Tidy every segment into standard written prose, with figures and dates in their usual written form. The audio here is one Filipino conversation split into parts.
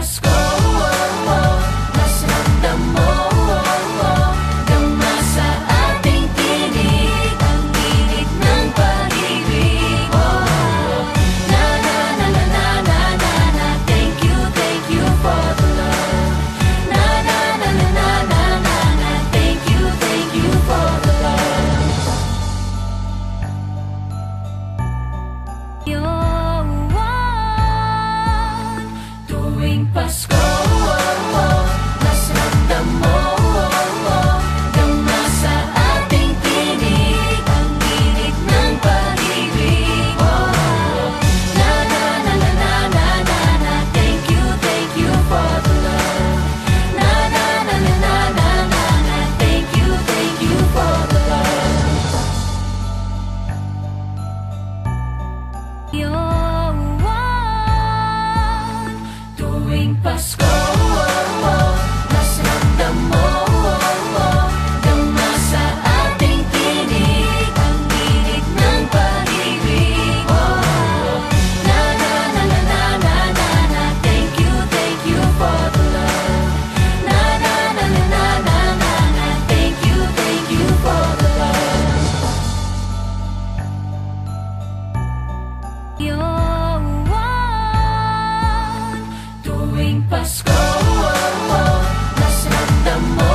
Pasko, mas ramdam mo, gama sa ating tinig, ang init ng pag-ibig. Na na na na na na na na, thank you for the love. Na na na na na na na na, thank you for the love. Tuwing Pasko, mas ramdam mo, gama sa ating tinig, ang init ng pag-ibig. Na na na na na na na na, thank you for the love. Na na na na na na na na, thank you for the love. Tuwing Pasko, mas ramdam mo, gama sa ating tinig, ang init ng pag-ibig. Na na na na na na na na, thank you for the love. Na na na na na na na na, thank you for the love. Tuwing Pasko, mas ramdam mo,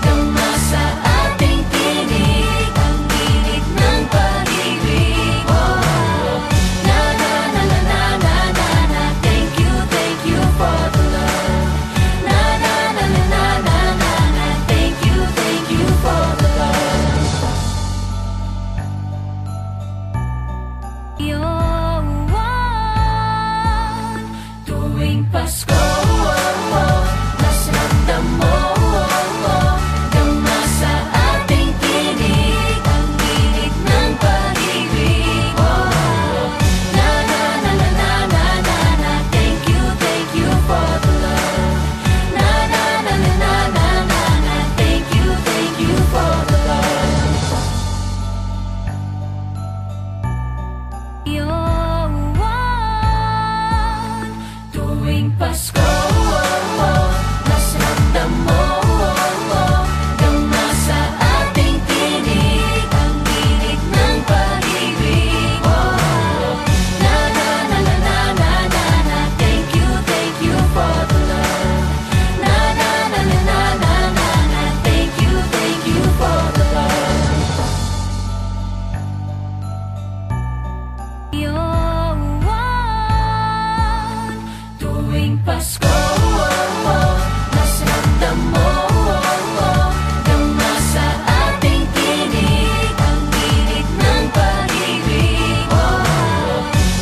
gama sa ating tinig, ang init ng pag-ibig. Na na na na na na na na, thank you for the love. Na na na na na na na na, thank you for the love. Tuwing Pasko, mas ramdam mo, gama sa ating tinig, ang init ng pag-ibig. Na na na na na na na na, thank you for the love. Na na na na na na na na, thank you for the love. Tuwing Pasko, mas ramdam mo, gama sa ating tinig, ang init ng pag-ibig. Na na na na na na na na, thank you for the love. Na na na na na na na na, thank you for the love. Tuwing Pasko, mas ramdam mo, gama sa ating tinig, ang init ng pag-ibig.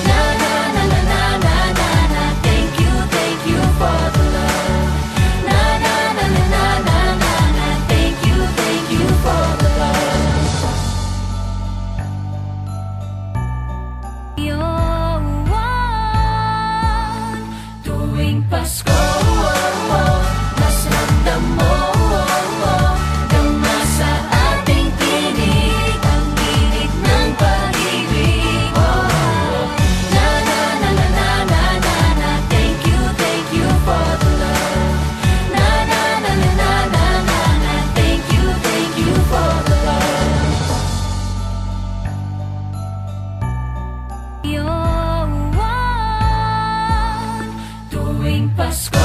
Na na na na na na na na, thank you for the love. Na na na na na na na na, thank you for the love. Tuwing Pasko, mas ramdam mo, gama sa ating tinig, ang init ng pag-ibig. Na na na na na na na na, thank you for the love. Na na na na na na na na, thank you for the love. Tuwing Pasko,